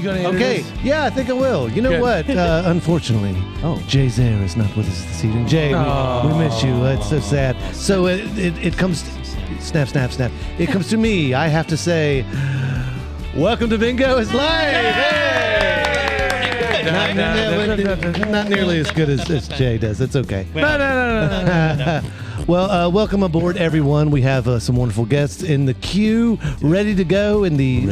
you going to Okay, yeah, I think I will. You know what? Unfortunately, Jay Zare is not with us this evening. Jay, we miss you. It's so sad. So it comes, snap, snap, snap. It comes to me. I have to say, welcome to Bingo is Live. Hey! Not nearly as good as Jay does. It's okay. No. Well, welcome aboard, everyone. We have some wonderful guests in the queue, ready to go in the,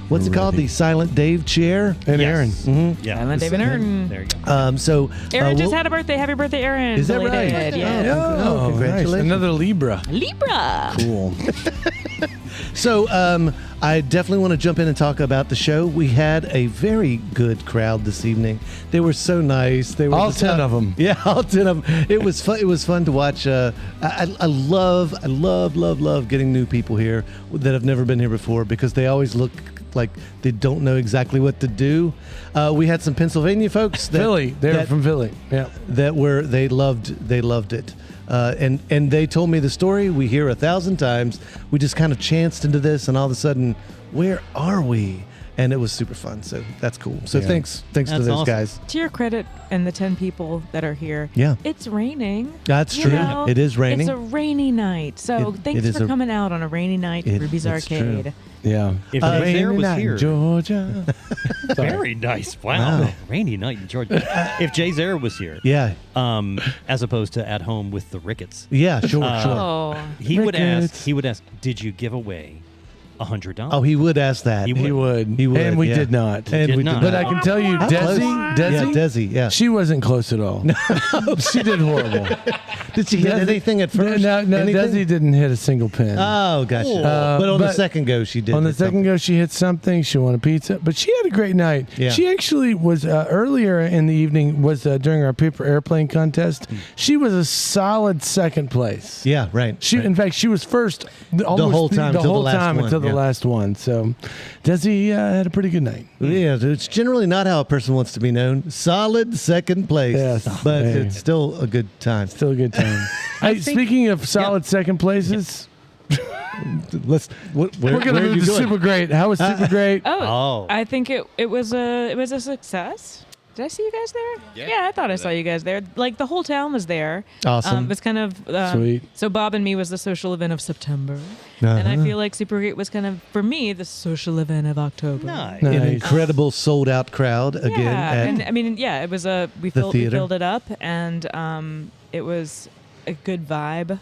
what's it called? The Silent Dave chair. And Aaron. Mm-hmm. Yeah. Silent Dave and Aaron. There you go. Aaron just had a birthday. Happy birthday, Aaron. Is that right? Yeah. Oh, congratulations. nice. Another Libra. Libra. Cool. So I definitely want to jump in and talk about the show. We had a very good crowd this evening. They were so nice. They were All 10 of them. Yeah, all 10 of them. It was fun. It was fun to watch. I love getting new people here that have never been here before because they always look like they don't know exactly what to do. We had some Pennsylvania folks. Philly. They're from Philly. Yeah. They loved it. And they told me the story we hear 1,000 times. We just kind of chanced into this, and all of a sudden, where are we? And it was super fun. So that's cool. So thanks to those awesome. guys. To your credit, and the 10 people that are here. Yeah. It's raining. That's You true. know, It is raining. It's a rainy night. So thanks for coming out on a rainy night at Ruby's it's Arcade. true. Yeah. If Jay Zare was here, Georgia. very nice. Wow. Rainy night in Georgia. If Jay Zare was here, Yeah. as opposed to at home with the Ricketts, Yeah, sure. Oh. he would Ricketts. ask, did you give away $100? Oh, he would ask that. He He would. And we did not. And Did we not. did But I can tell you, How close? Desi, Yeah, Desi, yeah. she wasn't close at all. She did horrible. Did she hit anything at first? No, Anything? Desi didn't hit a single pin. Oh, gotcha. But on the second go, she did. On the hit second go, she hit something. She won a pizza, but she had a great night. Yeah. She actually was earlier in the evening. Was during our paper airplane contest. She was a solid second place. Yeah, right. In fact, she was first almost whole time the until the whole last time one, until the yeah. last one. So, Desi had a pretty good night. Yeah, it's generally not how a person wants to be known. Solid second place. Yes. But Hey. it's still a good time. Still a good time. Hey, speaking of solid second places, We're we're gonna move to Super Great. How was Super Great? Oh. I think it was a success. Did I see you guys there? Yeah, I thought I saw you guys there. Like the whole town was there. Awesome. It was kind of Sweet. So Bob and Me was the social event of September, and I feel like Super Great was kind of for me the social event of October. Nice. Nice. An incredible sold out crowd again. Yeah, at and I mean, yeah, it was we theater. filled it up, and it was a good vibe.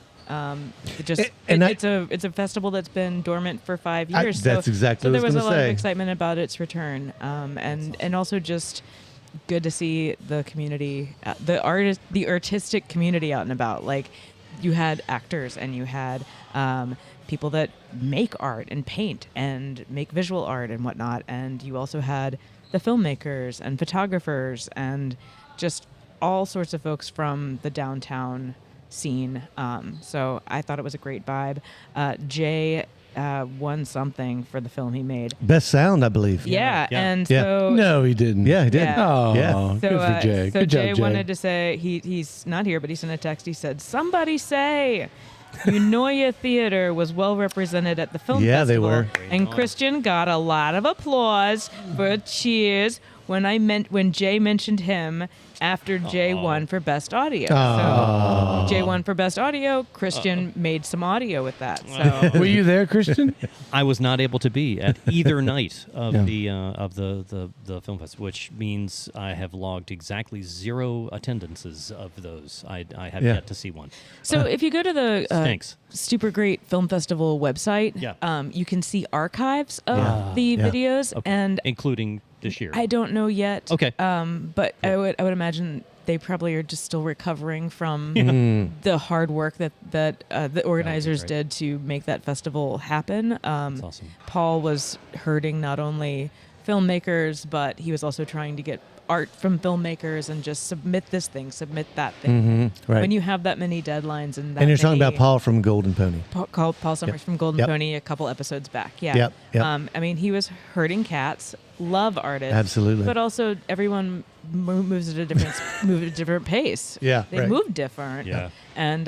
It's a festival that's been dormant for 5 years. That's exactly so what I there was was a gonna lot say. of excitement about its return, and also just good to see the community, the artistic community out and about. Like you had actors and you had people that make art and paint and make visual art and whatnot, and you also had the filmmakers and photographers and just all sorts of folks from the downtown scene. So I thought it was a great vibe. Jay won something for the film he made. Best sound, I believe. Yeah, Yeah. and Yeah. so No, he didn't. Yeah, he did. Yeah. Oh, Yeah. good for Jay. So Good Jay job, Jay. wanted to say he's not here, but he sent a text. He said, "Somebody say." Eunoia Theater was well represented at the film Yeah, they festival, were. and Christian got a lot of applause for cheers when Jay mentioned him after Jay won for Best Audio. So Jay won for Best Audio. Christian made some audio with that. So Were you there, Christian? I was not able to be at either night of the film fest, which means I have logged exactly 0 attendances of those. I have yet to see one. So if you go to the Thanks. Super Great Film Festival website, you can see archives of the videos, and Including this year. I don't know yet. Okay. But I would imagine they probably are just still recovering from the hard work that the organizers did to make that festival happen. That's awesome. Paul was hurting not only filmmakers, but he was also trying to get art from filmmakers and just submit this thing, submit that thing. Right. When you have that many deadlines and that And you're talking many- about Paul from Golden Pony. Paul Summers from Golden Yep. Pony a couple episodes back. Yeah. Yep. I mean, he was hurting cats. Love artists. Absolutely. But also, everyone moves at a different pace. Yeah, They right. move different. Yeah. And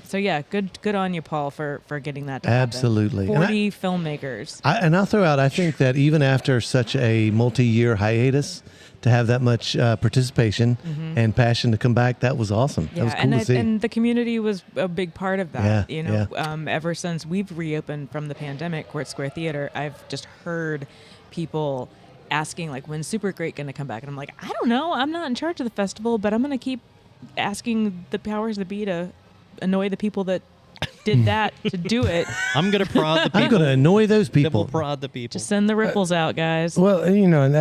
so yeah, good on you, Paul, for getting that to happen. Absolutely. And 40 filmmakers. I'll throw out, I think that even after such a multi-year hiatus, to have that much participation and passion to come back, that was awesome. That was cool to see. And the community was a big part of that. Yeah, Ever since we've reopened from the pandemic, Court Square Theater, I've just heard people asking, like, when's Super Great going to come back? And I'm like, I don't know. I'm not in charge of the festival, but I'm going to keep asking the powers that be to annoy the people that did that to do it. I'm going to prod the people. I'm going to annoy those That people. will prod the people. Just send the ripples out, guys. Well, and it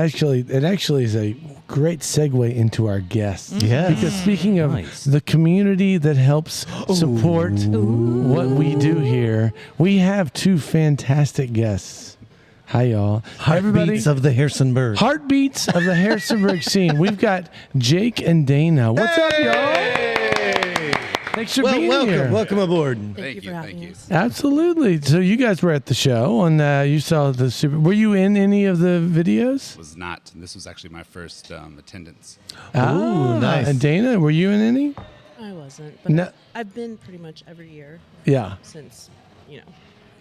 actually is a great segue into our guests. Yeah. Because speaking of Nice. the community that helps support what we do here, we have two fantastic guests. Hi, y'all. Heartbeats of the Harrisonburg. Heartbeats of the Harrisonburg scene. We've got Jake and Dana. What's up, y'all? Thanks for being here. Welcome aboard. Thank you for having us. Absolutely. So you guys were at the show, and you saw the Super. Were you in any of the videos? Was not. This was actually my first attendance. nice. And Dana, were you in any? I wasn't, but No. I've been pretty much every year Yeah. since,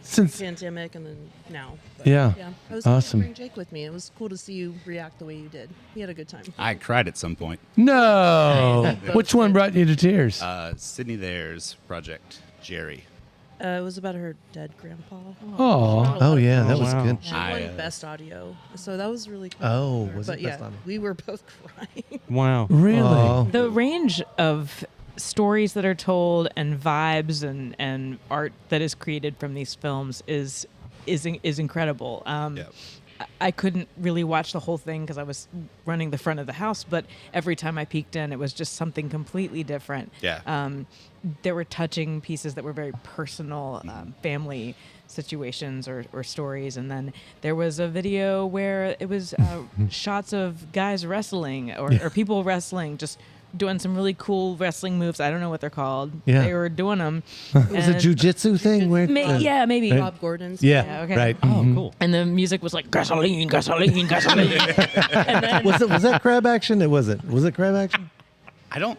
Since pandemic and then now. But Yeah. I was Awesome. able to bring Jake with me. It was cool to see you react the way you did. He had a good time. I cried at some point. no, which one brought you to tears? Sydney Thayer's project, Jerry. It was about her dead grandpa. Oh, Oh, yeah, that was wow. good. She won best audio, so that was really cool. Oh, was but it yeah, best audio? we were both crying. Wow. really? Oh. The range of stories that are told and vibes and art that is created from these films is incredible. Yep. I couldn't really watch the whole thing because I was running the front of the house, but every time I peeked in, it was just something completely different. Yeah. There were touching pieces that were very personal, family situations or stories. And then there was a video where it was shots of guys wrestling or people wrestling, just doing some really cool wrestling moves. I don't know what they're called. Yeah. They were doing them. Was it a jujitsu thing? Where, Yeah, maybe. Bob Gordon's. Yeah, okay. right. Oh, cool. And the music was like gasoline, gasoline, gasoline. And then Was that crab action? It wasn't. Was it crab action? I don't.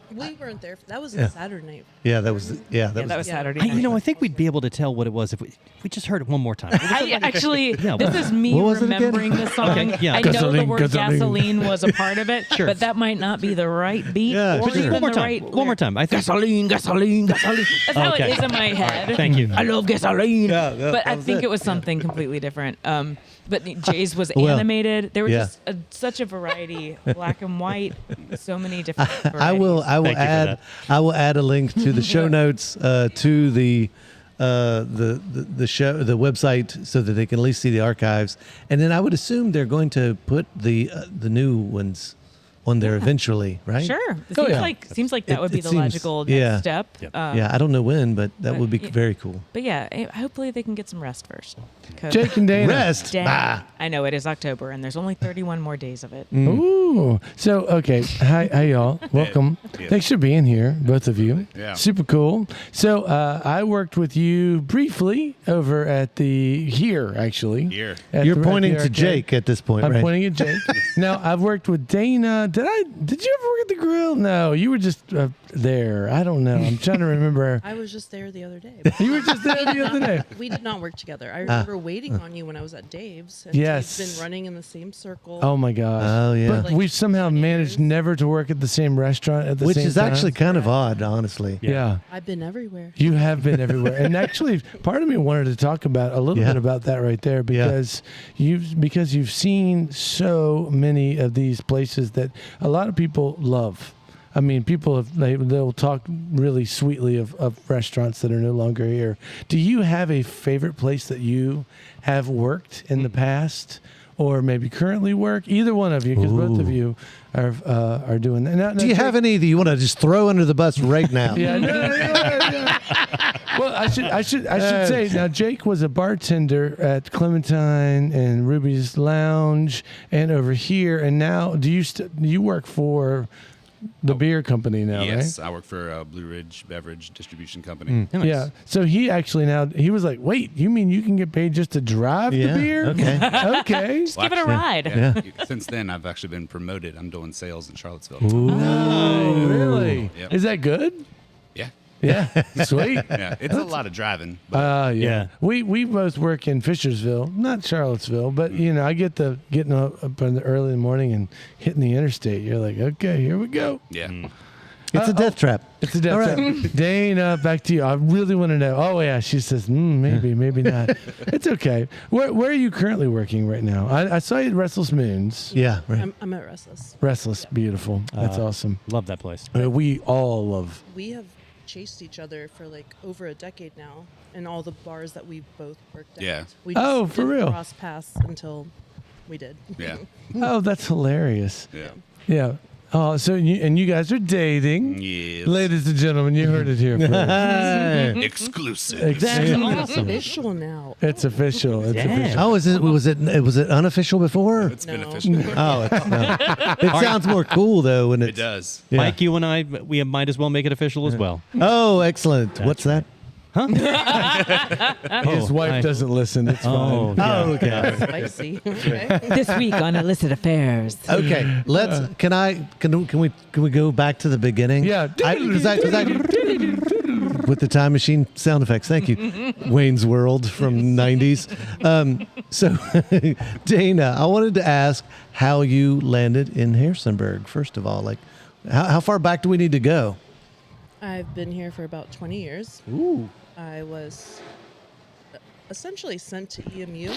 We weren't there. That was Yeah. a Saturday night. Yeah, that was. Yeah, that that was. was Saturday. I night. think we'd be able to tell what it was if we just heard it one more time. I actually, Yeah, this what- is me what was it again? remembering the song. Okay, yeah. I know the Gasoline, word gasoline. gasoline was a part of it, but that might not be the right beat Yeah, or but just even one more the time. right One more lyric. time. I think. Gasoline, gasoline, gasoline. That's how Okay. it is in my head. Thank you. I love gasoline. Yeah, that but I was think it. it was something completely different. But Jay's was Well, animated. There was yeah. just such a variety, black and white, so many different varieties. I will Thank you for add. that. I will add a link to the show notes to the show, the website, so that they can at least see the archives. And then I would assume they're going to put the new ones on there eventually, right? Sure. It Oh, seems yeah. like that It- would be it the seems- logical next yeah. step. Yep. Yeah, I don't know when, but that But would be yeah. very cool. But yeah, hopefully they can get some rest first. 'Cause- Jake and Dana. Rest. Dang. Bah. I know it is October and there's only 31 more days of it. Ooh. So, okay. Hi, y'all. Welcome. Yeah. Thanks for being here, both of you. Yeah. Super cool. So, I worked with you briefly over at here, actually. Here. At You're the- at pointing the to arcade. Jake at this point, I'm right? pointing at Jake. Now, I've worked with Dana. Did you ever work at the grill? No, you were just there. I don't know. I'm trying to remember. I was just there the other day. You were just there the other day. We did not work together. I remember waiting on you when I was at Dave's. And Yes. We've been running in the same circle. Oh my gosh. Oh, yeah. But Like we've somehow 20 managed years. never to work at the same restaurant at the Which same is time. actually kind of odd, honestly. Yeah. I've been everywhere. You have been everywhere. And actually, part of me wanted to talk about a little Yeah. bit about that right there because you've seen so many of these places that a lot of people love. I mean, people they'll talk really sweetly of restaurants that are no longer here. Do you have a favorite place that you have worked in the past, or maybe currently work? Either one of you, because both of you are doing that. Now, Do you have any that you want to just throw under the bus right now? Yeah. No. Well, I should say now. Jake was a bartender at Clementine and Ruby's Lounge, and over here. And now, do you work for the beer company now? Yes, right? I work for Blue Ridge Beverage Distribution Company. Nice. Yeah. So he was like, wait, you mean you can get paid just to drive Yeah, the beer? okay. Okay. Just give it a ride. Yeah. Since then, I've actually been promoted. I'm doing sales in Charlottesville. Oh, really? Yep. Is that good? Yeah. Yeah, sweet. Yeah, it's a lot of driving. But Yeah. We both work in Fishersville, not Charlottesville, but I get the getting up in the early in the morning and hitting the interstate. You're like, okay, here we go. yeah. It's a death trap. It's a death All trap. Dana, back to you. I really want to know. Oh yeah, she says maybe not. It's okay. Where are you currently working right now? I saw you at Restless Moons. Yeah, right. I'm at Restless. Restless, beautiful. That's awesome. Love that place. We all love. We have chased each other for like over a decade now in all the bars that we both worked at. Yeah. We Oh, just for didn't real? cross paths until we did. Yeah. Oh, that's hilarious. Yeah. Yeah. Oh, so you guys are dating. Yes. Ladies and gentlemen, you heard it here first. Exclusive. It's official now. It's official. It's official. Oh, was it unofficial before? It's been No. official. Oh, it sounds more cool though when It it's. does. Yeah. Mike, you and I, we might as well make it official as well. Oh, excellent. What's that? His wife doesn't listen. It's Oh, fine. yeah. Oh, okay. Spicy. Okay. This week on Illicit Affairs. Okay, let's. Can we go back to the beginning? Yeah. Because I with the time machine sound effects. Thank you, Wayne's World from '90s. So, Dana, I wanted to ask how you landed in Harrisonburg. First of all, like, how far back do we need to go? I've been here for about 20 years. Ooh. I was essentially sent to EMU.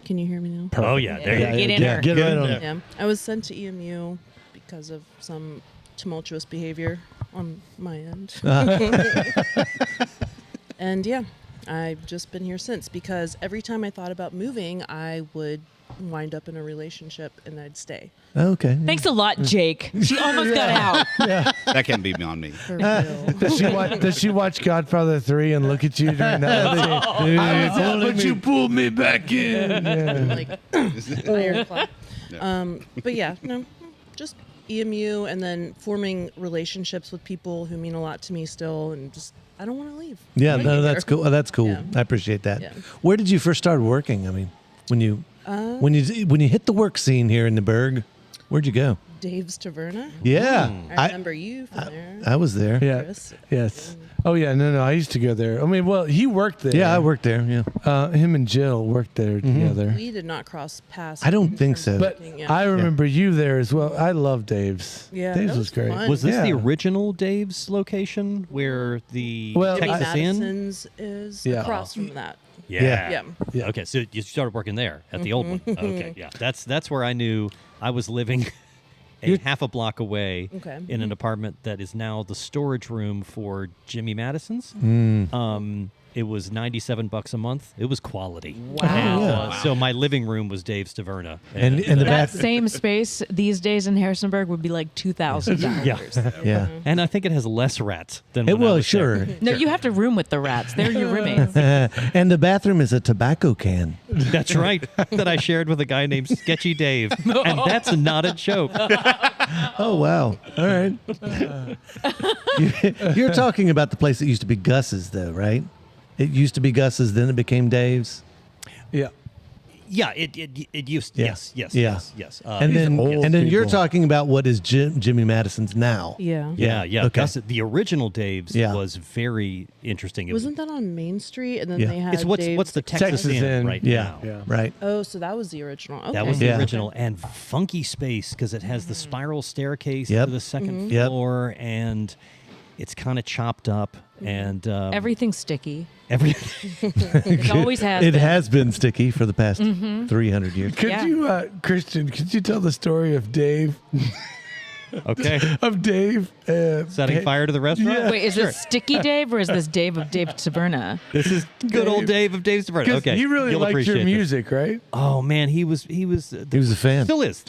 Can you hear me now? Oh, yeah. There you go. Get in her. Get right on it. Yeah. I was sent to EMU because of some tumultuous behavior on my end. And yeah, I've just been here since because every time I thought about moving, I would wind up in a relationship and I'd stay. Okay. Thanks a lot, Jake. She almost got out. That can't be beyond me. For real. Does she watch Godfather 3 and look at you during that? But you pulled me back in. Yeah. Like ironclad. But yeah, no, just EMU and then forming relationships with people who mean a lot to me still, and just I don't want to leave. Yeah, Right no, here. that's cool. That's cool. Yeah. I appreciate that. Yeah. Where did you first start working? I mean, when you hit the work scene here in the Berg, where'd you go? Dave's Taverna. Yeah, I remember you from there. I was there. Yeah. Chris. Yes. Oh yeah. No. I used to go there. I mean, well, he worked there. Yeah, I worked there. Yeah, Him and Jill worked there together. We did not cross paths. I don't in think terms so. of But working, yeah. I remember you there as well. I love Dave's. Yeah, Dave's that was was great. fun. Was this the Yeah. original Dave's location where the Well, Jimmy Texas Inn? Madison's is Yeah. across from that. Yeah. Yeah. Okay, so you started working there at the old one. Okay, yeah. That's where I knew I was living half a block away Okay. in an apartment that is now the storage room for Jimmy Madison's. It was $97 a month. It was quality. Wow. And, so my living room was Dave's Taverna. and the That bath. same space these days in Harrisonburg would be like $2,000. Yeah. Yeah, And I think it has less rats than it when I was was sure. there. No, you have to room with the rats. They're your roommates. And the bathroom is a tobacco can. That's right. That I shared with a guy named Sketchy Dave. And that's not a joke. Oh wow! All right. You're talking about the place that used to be Gus's, though, right? It used to be Gus's, then it became Dave's. Yeah. Yeah, it used Yeah. yes. Yeah. And These then old you're people. talking about what is Jimmy Madison's now. Yeah. Yeah. Okay. The original Dave's Yeah. was very interesting. It Wasn't that on Main Street? And then Yeah. they had it's what's Dave's the Texas, Texas Inn Inn. right Yeah. now. Yeah. Right. Oh, so that was the original. Okay. That was the Yeah. original and funky space because it has the spiral staircase Yep. to the second Yep. floor and it's kind of chopped up and Everything's sticky. everything. It always has It been. has been sticky for the past 300 years. Could Yeah. you, Christian? Could you tell the story of Dave? Okay, Of Dave setting fire to the restaurant. Yeah. Wait, is this Sticky Dave or is this Dave of Dave Taverna? This is good old Dave of Dave's Taverna. Okay, He really you'll liked appreciate your this. music, right? Oh man, he was He was a fan. still is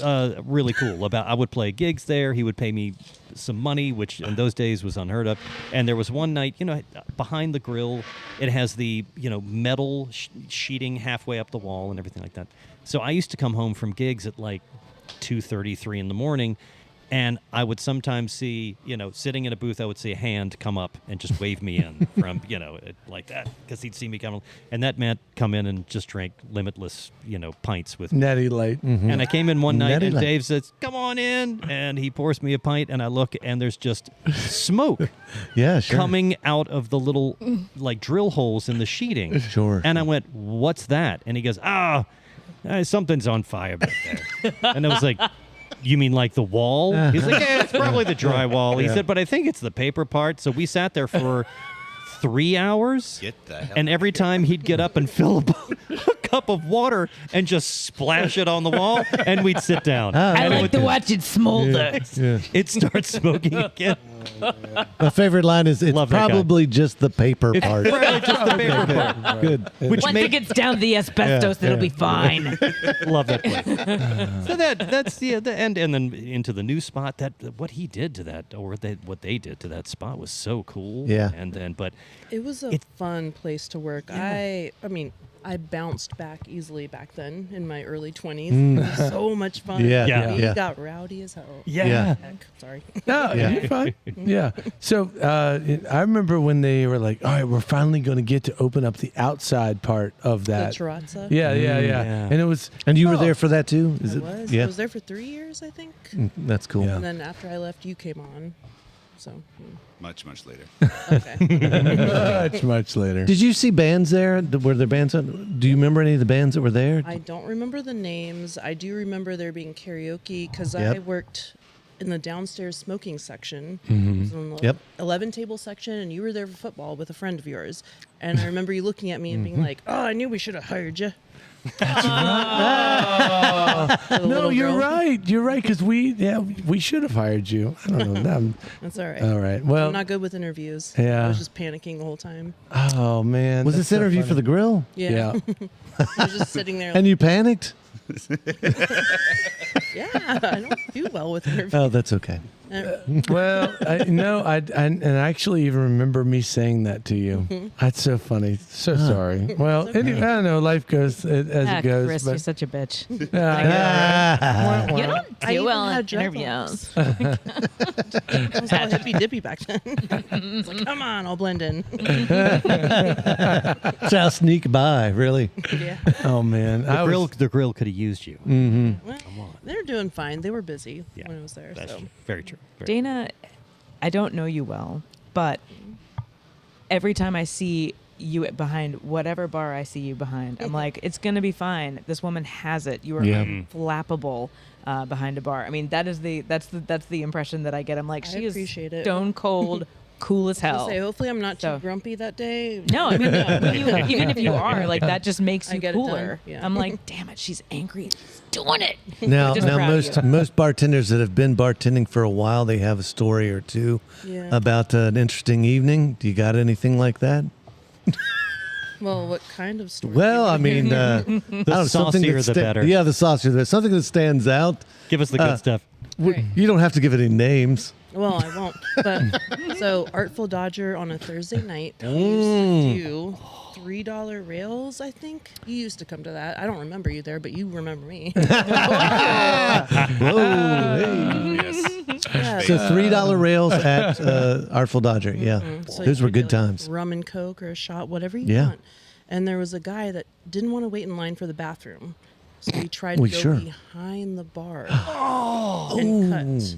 really cool. I would play gigs there. He would pay me some money, which in those days was unheard of. And there was one night, behind the grill, it has the metal sheeting halfway up the wall and everything like that. So I used to come home from gigs at like 2:30, 3 in the morning, And I would sometimes see, sitting in a booth, I would see a hand come up and just wave me in from, like that, because he'd see me come. And that man come in and just drank limitless, pints with me. Natty Light. Mm-hmm. And I came in one night Natty and Light. Dave says, "Come on in." And he pours me a pint and I look and there's just smoke Yeah, sure. coming out of the little like drill holes in the sheeting. Sure. And I went, "What's that?" And he goes, something's on fire back there. And I was like, "You mean like the wall?" He's like, "Yeah, it's probably the drywall." He said, "But I think it's the paper part." So we sat there for 3 hours. Get the hell And every time he'd get up and fill a cup of water and just splash it on the wall, and we'd sit down. I And it like would- to watch it smolder. Yeah. It starts smoking again. My favorite line is, "It's Love that guy. probably just the paper It's part." probably just the paper part. Good. Which Once made it gets down to the asbestos, Yeah, it'll yeah. be fine. love that place. So that's the end, and then into the new spot. That what he did to that, or what they did to that spot was so cool. Yeah. And then, but It was a fun place to work. Yeah. I mean, I bounced back easily back then in my early 20s. Mm. It was so much fun. Yeah, yeah. We yeah. got rowdy as hell. Yeah. Heck, sorry. No, Yeah. you're fine. Yeah. So I remember when they were like, "All right, we're finally going to get to open up the outside part of The that." terrazza. Yeah. Yeah. And it was. And you were Oh. there for that too? Is I it? was. Yeah. I was there for 3 years, I think. That's cool. Yeah. And then after I left, you came on. So, Much later. okay. much later. Did you see bands there? Were there bands on? Do you remember any of the bands that were there? I don't remember the names. I do remember there being karaoke because I Yep. worked in the downstairs smoking section. Mm-hmm. It was in the Yep. 11 table section, and you were there for football with a friend of yours. And I remember you looking at me and Mm-hmm. being like, "Oh, I knew we should have hired you." No, you're right. You're right because we should have hired you. I don't know. I'm- That's all right. all right. Well, I'm not good with interviews. Yeah. I was just panicking the whole time. oh man, Was that's this so interview for funny. the grill? Yeah. Yeah. I was just sitting there. And you panicked? Yeah, I don't do well with interviews. Oh, that's okay. Well, I actually even remember me saying that to you. That's so funny. So sorry. Well, anyway, I don't know. Life goes as it goes. Chris, but you're such a bitch. Ah. You don't I do even well in had interviews. I was all hippy dippy back then. It's like, come on, I'll blend in. So I'll sneak by, really. Yeah. Oh man, the grill could have used you. Well, they're doing fine. They were busy when I was there. That's So true. Very true. Very Dana, I don't know you well, but every time I see you behind whatever bar I see you behind, I'm like, it's gonna be fine. This woman has it. You are Yeah. flappable behind a bar. I mean, that's the impression that I get. I'm like, I she is appreciate it. stone cold, cool as I'll hell. say, hopefully I'm not too So- grumpy that day. No, I mean, even if you are, like, that just makes I you get it done, cooler. yeah. I'm like, damn it, she's angry. She's doing it. Now, Just proud of you. most bartenders that have been bartending for a while, they have a story or two Yeah. about an interesting evening. Do you got anything like that? Well, what kind of story? Well, I mean, I don't know, something saucier that the better. Yeah, the saucier. Something that stands out. Give us the good stuff. Right. You don't have to give any names. Well, I won't. But so Artful Dodger on a Thursday night we used to do $3 rails. I think you used to come to that. I don't remember you there, but you remember me. Yeah, So $3 rails at Artful Dodger. Yeah, so those you were could do, good times. Rum and Coke or a shot, whatever you Yeah. want. And there was a guy that didn't want to wait in line for the bathroom, so he tried Well, to go sure. behind the bar and cut.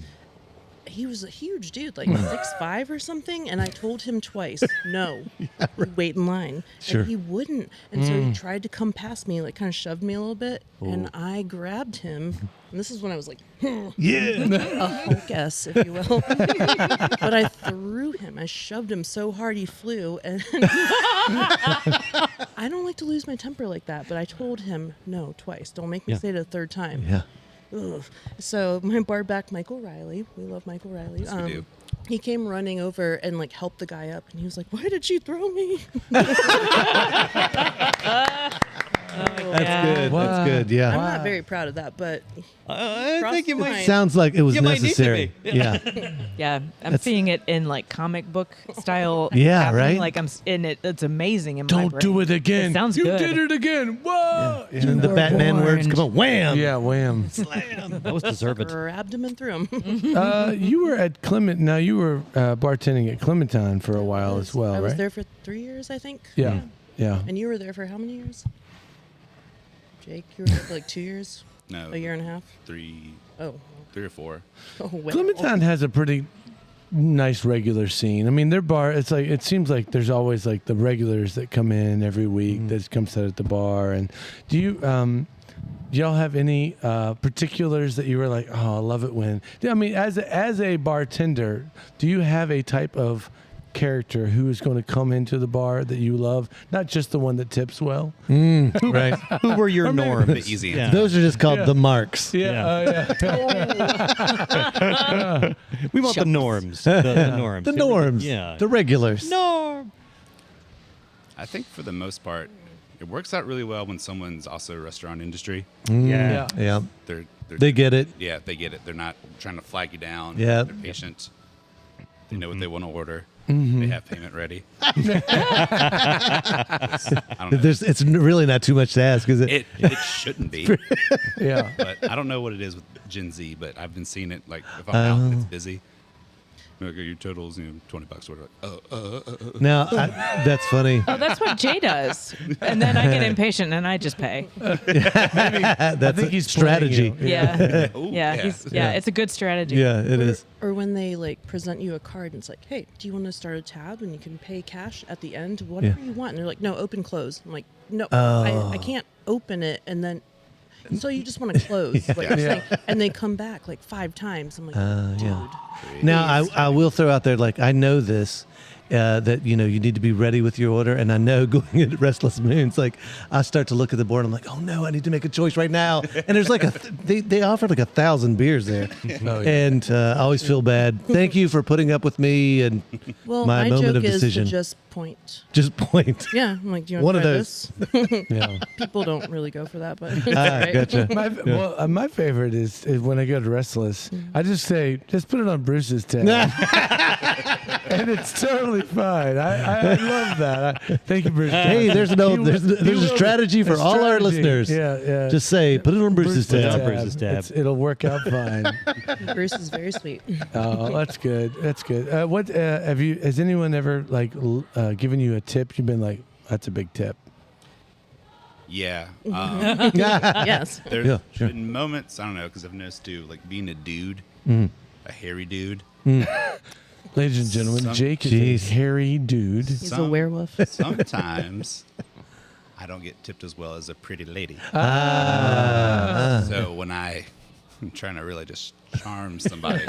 He was a huge dude, like 6'5" or something, and I told him twice, no, you wait in line. Sure. And he wouldn't. And so he tried to come past me, like kind of shoved me a little bit, and I grabbed him. And this is when I was like, Yeah. a Hulk S, if you will. But I threw him. I shoved him so hard he flew. And I don't like to lose my temper like that, but I told him no twice. Don't make me say it a third time. Yeah. Ugh. So my bar back, Michael Riley. We love Michael Riley. Yes, we do. He came running over and like helped the guy up, and he was like, "Why did she throw me?" That's good. Wow. That's good. Yeah. I'm not very proud of that, but I think you might. Sounds like it was You might need to necessary. be. Yeah. Yeah, I'm seeing it in like comic book style. Yeah, happening, right? Like I'm in it. It's amazing. In my Don't brain. do it again. It sounds you good. did it again. Whoa. And then the were Batman words warned. come on. Wham. Yeah, wham. That was deserved. grabbed him and threw him. You were at Clement. Now you were bartending at Clementine for a while as well, I was right? there for 3 years, I think. Yeah. Yeah. And you were there for how many years? Jake, you were there for like 2 years? No, A year and a half? 3 Oh. or 4. Oh, wow. Clementine has a pretty nice regular scene. I mean, their bar. It's like it seems like there's always like the regulars that come in every week that come sit at the bar. And do y'all have any particulars that you were like, oh, I love it when? I mean, as a bartender, do you have a type of character who is going to come into the bar that you love, not just the one that tips well? Right. Who were your norms? The easy Yeah. answer. Those are just called the marks. Yeah. We want the norms. The norms. The norms. Yeah. The regulars. norm. I think for the most part, it works out really well when someone's also restaurant industry. Yeah. Yeah. They're They get it. yeah, they get it. They're not trying to flag you down. Yeah. They're patient. They know what they want to order. They have payment ready. I don't know. It's really not too much to ask, is it? It shouldn't be, Yeah. but I don't know what it is with Gen Z. But I've been seeing it like if I'm out and it's busy, like your totals, $20. Whatever. Now, that's funny. Oh, that's what Jay does. And then I get impatient and I just pay. That's think a he's strategy. playing you. Yeah. Ooh, Yeah. It's a good strategy. Yeah, it is. Or when they like present you a card and it's like, hey, do you want to start a tab and you can pay cash at the end, whatever you want? And they're like, no, open, close. I'm like, no, I can't open it and then. So you just want to close, what you're saying. And they come back like 5 times. I'm like, dude. Yeah. Now, I will throw out there, like, I know this, that, you need to be ready with your order. And I know going into Restless Moons, like, I start to look at the board. I'm like, oh, no, I need to make a choice right now. And there's like they offered like 1,000 beers there. And I always feel bad. Thank you for putting up with me and Well, my my moment joke of is decision. to just point. Just point. Yeah, I'm like, do you One want of to try those. this? Yeah. People don't really go for that, but Ah, gotcha. My favorite is when I go to Restless, I just say, just put it on Bruce's tab. And it's totally fine. I love that. Thank you, Bruce. Hey, there's a strategy for all our listeners. Yeah, yeah. Just say, put it on Bruce's Put it tab. on Bruce's tab. It'll work out fine. Bruce is very sweet. Oh, that's good. That's good. What has anyone ever given you a tip? You've been like, that's a big tip. Yeah. Yes. There's Yeah, sure. been moments, I don't know, because I've noticed too, like being a dude, a hairy dude. Ladies and gentlemen, Jake is Jeez. a hairy dude. He's a werewolf. Sometimes I don't get tipped as well as a pretty lady. So when I'm trying to really just charm somebody,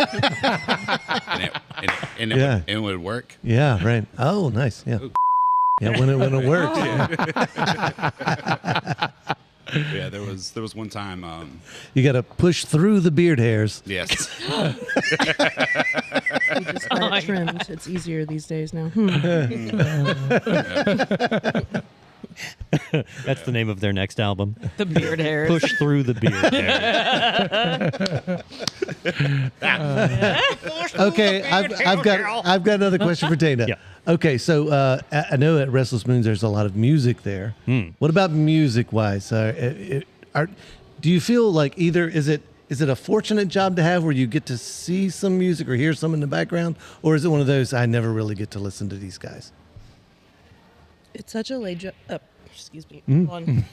and it would work. Yeah, right. Oh, nice. Yeah. Yeah, when it works. Yeah, there was one time. You got to push through the beard hairs. Yes. We just got it trimmed. It's easier these days now. That's the name of their next album. The beard hairs. Push through the beard. Okay, I've got another question for Dana. Yeah. Okay, so I know at Restless Moons there's a lot of music there. What about music wise? Do you feel like either is it a fortunate job to have where you get to see some music or hear some in the background, or is it one of those I never really get to listen to these guys? It's such a laid job. Excuse me. Hold on.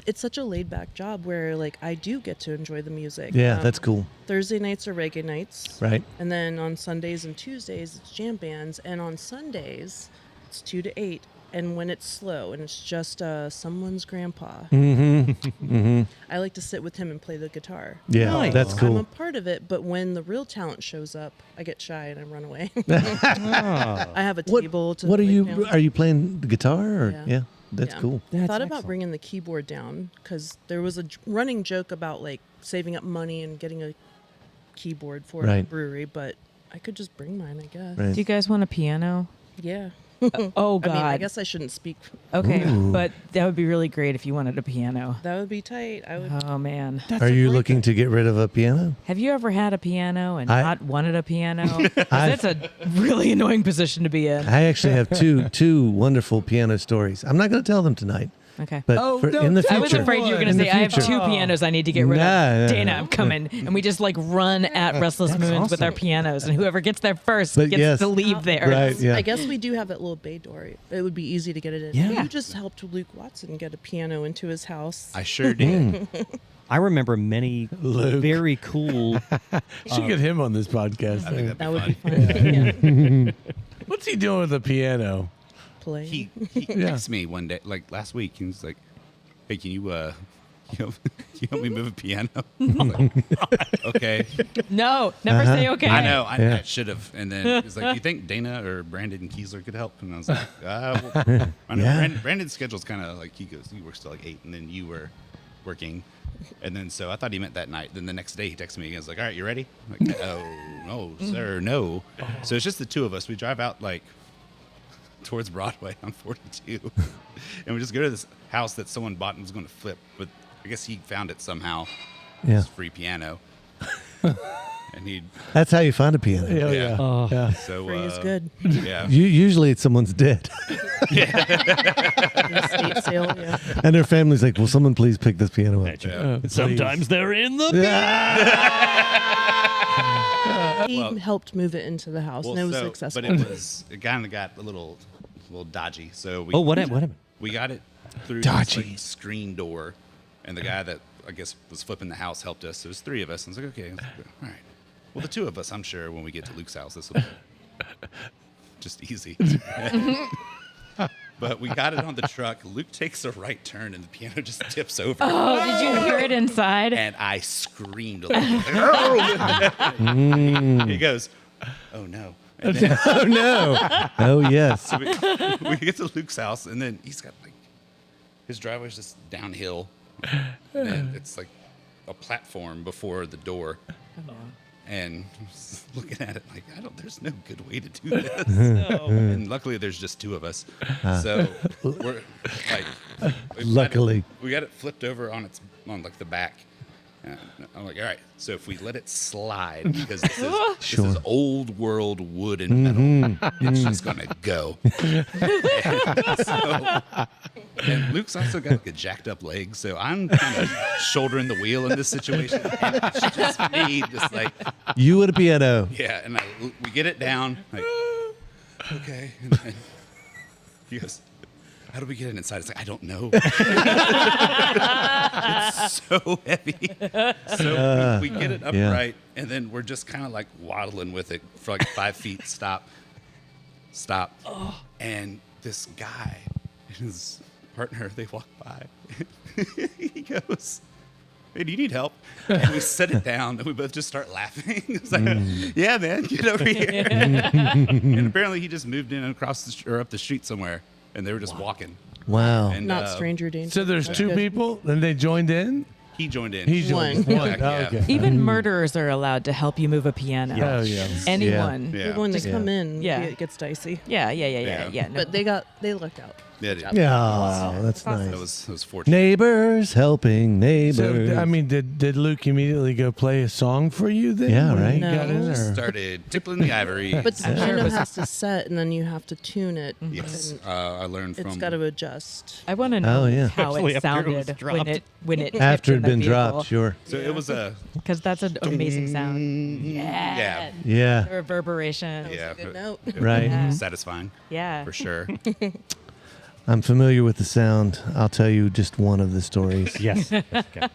It's such a laid back job where like I do get to enjoy the music. Yeah, that's cool. Thursday nights are reggae nights. Right. And then on Sundays and Tuesdays it's jam bands, and on Sundays it's 2 to 8. And when it's slow and it's just someone's grandpa, I like to sit with him and play the guitar. Yeah, Nice. that's I'm cool. a part of it, but when the real talent shows up, I get shy and I run away. Ah. I have a table to. What are lay you? down. Are you playing the guitar? Or Yeah. that's Yeah. cool. I That's thought about excellent. bringing the keyboard down because there was a running joke about like saving up money and getting a keyboard for the Right. brewery, but I could just bring mine, I guess. Right. Do you guys want a piano? Yeah. Oh God. I mean, I guess I shouldn't speak. Okay, but that would be really great if you wanted a piano. That would be tight. I would. Oh man. Are you looking to get rid of a piano? Have you ever had a piano and I- not wanted a piano? 'Cause that's a really annoying position to be in. I actually have two wonderful piano stories. I'm not going to tell them tonight, Okay. but Oh, for, no, in the I future. I was afraid you were going In to the say, I have future. two pianos I need to get rid Nah, of. nah, Dana, nah. I'm coming. And we just like run at Restless Moons with our pianos, and whoever gets there first But gets yes. to leave there. Right, yeah. I guess we do have that little bay door. It would be easy to get it in. Yeah. You just helped Luke Watson get a piano into his house. I sure did. I remember many Luke. very cool. Should get him on this podcast. I think that that'd would be be fun. fun. Yeah. What's he doing with the piano? Play. He texted me one day, like last week. He was like, "Hey, can you can you help me move a piano?" I was like, okay. No, never say okay. I know. I Yeah. should have. And then he's like, "Do you think Dana or Brandon Kiesler could help?" And I was like, well, I know Yeah. Brandon's schedule's kind of like he works till like 8, and then you were working. And then so I thought he meant that night. Then the next day he texted me. He was like, "All right, you ready?" I'm like, "Oh no, sir, no." So it's just the two of us. We drive out like towards Broadway on 42, and we just go to this house that someone bought and was going to flip, but I guess he found it somehow. Yeah. This free piano. And he, That's how you find a piano. Oh, Yeah. yeah. Yeah. so Free is good. Yeah. Usually it's someone's dead. Estate sale. Yeah. And their family's like, will someone please pick this piano up? Yeah. Sometimes they're in the. He Well- helped move it into the house, and it was successful. But it kind of got a little dodgy. So we Oh, what happened? we got it through Dodgy. this like, screen door, and the guy that I guess was flipping the house helped us. There was 3 of us, and I was like, okay, all right. Well, the 2 of us, I'm sure, when we get to Luke's house, this will be just easy. But we got it on the truck. Luke takes a right turn, and the piano just tips over. Oh, did you hear it inside? And I screamed a little. He goes, "Oh no!" And then Oh, no. Oh, yes. we get to Luke's house, and then he's got like his driveway's just downhill, and it's like a platform before the door. And I'm just looking at it like, there's no good way to do this. And luckily, there's just 2 of us. So we're like, Luckily. we got it flipped over on like the back. And I'm like, all right, so if we let it slide, because this is old world wood and metal, it's just going to go. And Luke's also got like a jacked up leg, so I'm kind of shouldering the wheel in this situation. And it's just me, just like, You at a piano. yeah, and we get it down, like, okay. And then he goes, how do we get it inside? It's like, I don't know. It's so heavy. So we get it yeah. upright, and then we're just kind of like waddling with it for like 5 feet. Stop. And this guy and his partner, they walk by. He goes, "Hey, do you need help?" And we set it down, and we both just start laughing. It's like, "Yeah, man, get over here." And apparently, he just moved in across or up the street somewhere, and they were just walking. Wow. And, Not stranger danger. So there's That's 2 good. people, and they joined in? he joined in. He joined One. in. Yeah. Oh, okay. Even murderers are allowed to help you move a piano. Oh, yeah. Anyone. Yeah. When they Yeah. come in, Yeah. it gets dicey. Yeah. Yeah. No. But they lucked out. Yeah, dude. Yeah, that's nice. That was fortunate. Neighbors helping neighbors. So, I mean, did Luke immediately go play a song for you then? Yeah, when right. you got in, No. or? Started tickling the ivory. But the piano has to set, and then you have to tune it. Yes, and I learned from. it's got to adjust. I want to know Oh, yeah. how Especially it after it was sounded dropped. when it After it had been dropped, sure. So it was a because that's an amazing sound. yeah, Yeah, The reverberation. yeah, Good note. right. Yeah. satisfying Yeah. for sure. I'm familiar with the sound. I'll tell you just one of the stories. Yes.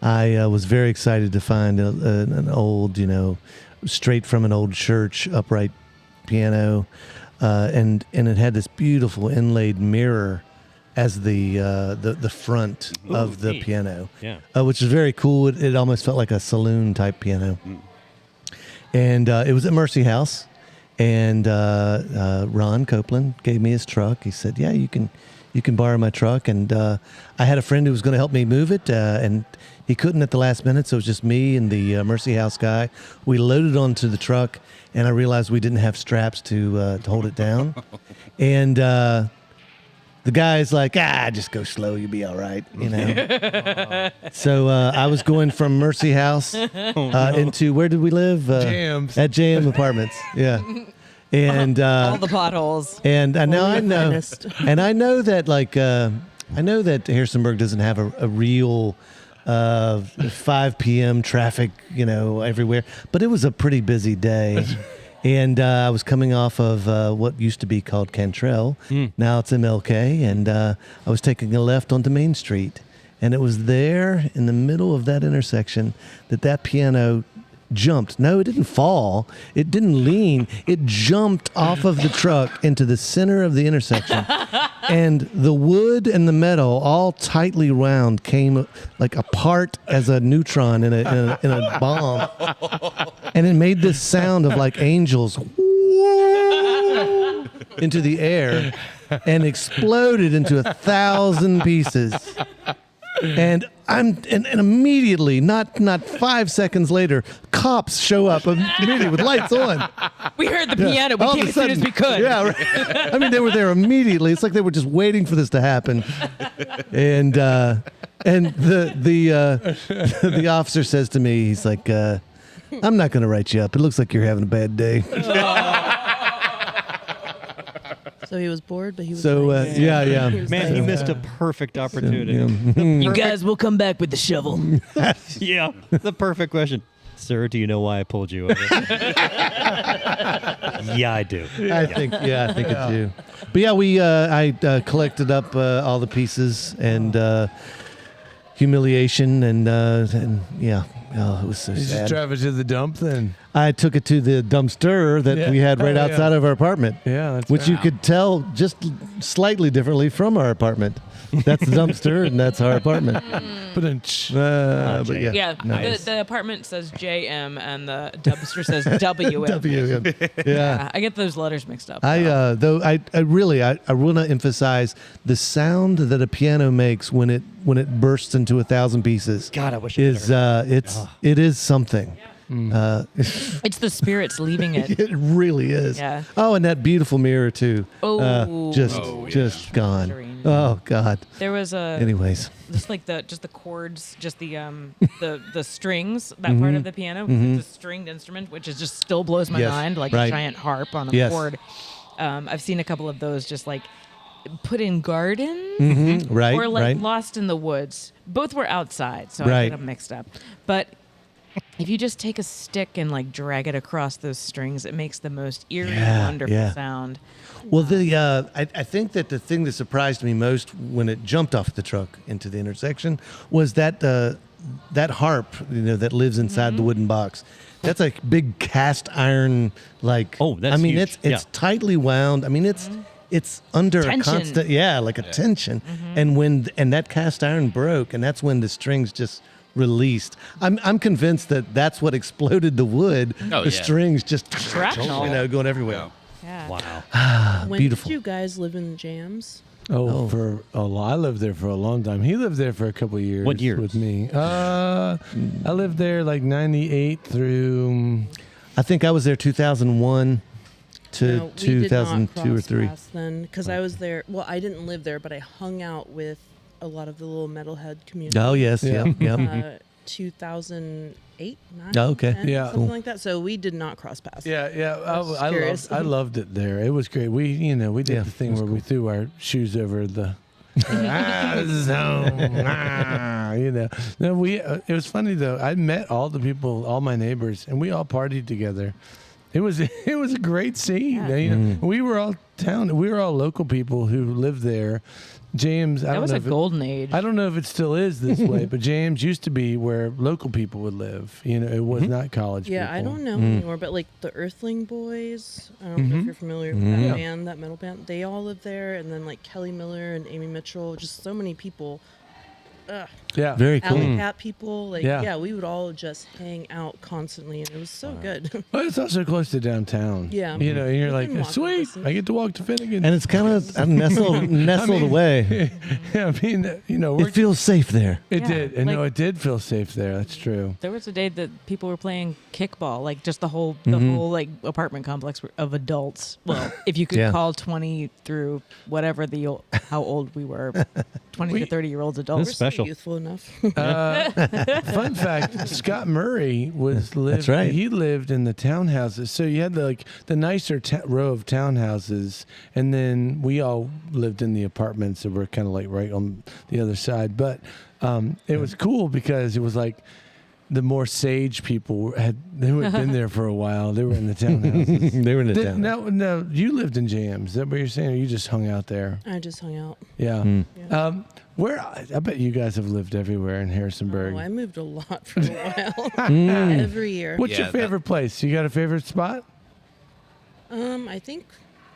I was very excited to find an old, straight from an old church upright piano, and it had this beautiful inlaid mirror as the front of the neat. piano, Yeah. which is very cool. It almost felt like a saloon type piano, and it was at Mercy House, and Ron Copeland gave me his truck. He said, "Yeah, you can you can borrow my truck. And I had a friend who was going to help me move it, and he couldn't at the last minute, so it was just me and the Mercy House guy. We loaded onto the truck, and I realized we didn't have straps to hold it down. And the guy's like, just go slow, you'll be all right, you know. So I was going from Mercy House into, where did we live? Jams. At JM Apartments, yeah. And All the potholes. and now I Only the know, finest. and I know that I know that Harrisonburg doesn't have a real 5 p.m. traffic, you know, everywhere. But it was a pretty busy day. And I was coming off of what used to be called Cantrell. Now it's MLK. And I was taking a left onto Main Street. And it was there in the middle of that intersection that piano jumped. No, it didn't fall. It didn't lean. It jumped off of the truck into the center of the intersection. And the wood and the metal, all tightly wound, came like apart as a neutron in a bomb. And it made this sound of like angels into the air and exploded into 1,000 pieces. And immediately, not 5 seconds later, cops show up immediately with lights on. We heard the piano. We All of came a as soon as sudden- we could. Yeah, right. I mean, they were there immediately. It's like they were just waiting for this to happen. And the officer says to me, he's like, "I'm not going to write you up. It looks like you're having a bad day." So he was bored, but he was So nice. yeah. He was Man, you nice. missed a perfect opportunity. You guys will come back with the shovel. Yeah, the perfect question. Sir, do you know why I pulled you over? Yeah, I do. I think I do. But yeah, I collected up all the pieces and humiliation and yeah. Oh, it was so You just sad. drive it to the dump then. I took it to the dumpster that we had right Oh, yeah. outside of our apartment. Yeah, that's Which you could tell just slightly differently from our apartment. That's the dumpster and that's our apartment. But yeah. Yeah, Nice. the apartment says JM and the dumpster says WM. WM. Yeah. I get those letters mixed up. I really want to emphasize the sound that a piano makes when it bursts into 1,000 pieces. God, I wish I is it is something. It's the spirits leaving it. It really is. Yeah. Oh, and that beautiful mirror too. Oh. Just gone. Serene. Oh God. There was a Anyways. just like the chords, just the strings, that part of the piano. It's a stringed instrument, which is just still blows my Yes, mind, like right. a giant harp on a Yes. chord. I've seen a couple of those just like put in gardens Right. or like right. lost in the woods. Both were outside, so I Right. get them mixed up. But if you just take a stick and like drag it across those strings, it makes the most eerie, wonderful sound. Well, I think that the thing that surprised me most when it jumped off the truck into the intersection was that that harp, that lives inside the wooden box. That's like big cast iron, like. Oh, that's I mean, huge. it's tightly wound. I mean, it's under Tension. a constant, like a tension. And that cast iron broke, and that's when the strings just released. I'm convinced that that's what exploded the wood. Oh, the yeah. strings just Shrapnel. going everywhere. Yeah. Wow. When beautiful. did you guys live in Jams? I lived there for a long time. He lived there for a couple of years. What years? with me? I lived there like 98 through. I think I was there 2001 to No, we did not 2002 or cross 3. paths then, because I was there. Well, I didn't live there, but I hung out with a lot of the little metalhead community. Oh yes, Yeah. yep. 2008, 9, Oh, okay. 10, Yeah. something Cool. like that. So we did not cross paths. Yeah. was curious. I loved it there. It was great. We did Yeah, the thing it was where we threw our shoes over the. This is home. No, it was funny though. I met all the people, all my neighbors, and we all partied together. It was a great scene. Yeah. We were all local people who lived there. James, I That don't was know a if it- golden age. I don't know if it still is this way, but James used to be where local people would live. It was not college Yeah, people. I don't know anymore, but like the Earthling Boys, I don't know if you're familiar with that band, that metal band. They all live there, and then like Kelly Miller and Amy Mitchell, just so many people. Yeah. Very cool. Alley cat people. Like, Yeah. yeah, we would all just hang out constantly, and it was so good. Well, it's also close to downtown. Yeah. You know, and you're like, Within walking sweet, distance. I get to walk to Finnegan. And it's kind of nestled away. Yeah, I mean, you know, It feels safe there. it Yeah, did. And no, like- it did feel safe there. That's true. There was a day that people were playing kickball, like just the whole like apartment complex of adults. Well, if you could Yeah. call 20 through whatever how old we were, 20 to 30-year-olds That's adults. We're still special. youthful enough. Fun fact: Scott Murray That's right. He lived in the townhouses, so you had the nicer row of townhouses, and then we all lived in the apartments that were kind of like right on the other side. But it was cool because it was like the more sage people who had been there for a while. They were in the townhouses. They were in the town. No, you lived in JMs. Is that what you're saying? Or you just hung out there? I just hung out. Yeah. Yeah. Where I bet you guys have lived everywhere in Harrisonburg. Oh, I moved a lot for a while. Every year. What's your Yeah, favorite place? You got a favorite spot? I think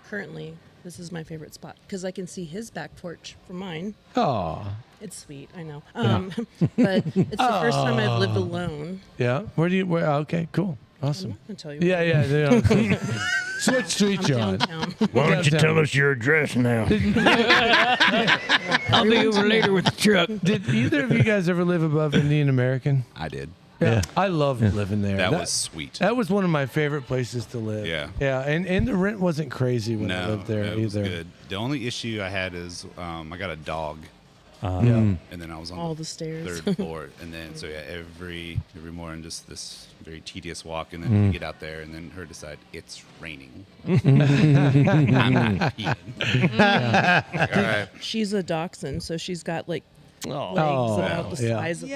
currently this is my favorite spot because I can see his back porch from mine. Oh, It's sweet, I know. But it's the first time I've lived alone. yeah. Where? Okay, cool, I'm awesome. not gonna tell you. Yeah, yeah. They are. Switch street, I'm John. downtown. Why don't you tell us your address now? I'll be over later with the truck. Did either of you guys ever live above Indian American? I did. Yeah. I loved living there. That was sweet. That was one of my favorite places to live. Yeah. Yeah, and the rent wasn't crazy when I No, lived there it was either. good. The only issue I had is I got a dog, Yeah. and then I was on All the stairs. third floor, and then so yeah, every morning just this very tedious walk, and then we get out there, and then her decide it's raining. I'm not peeing. Like, all right. She's a dachshund, so she's got like legs Oh, about the yeah. size of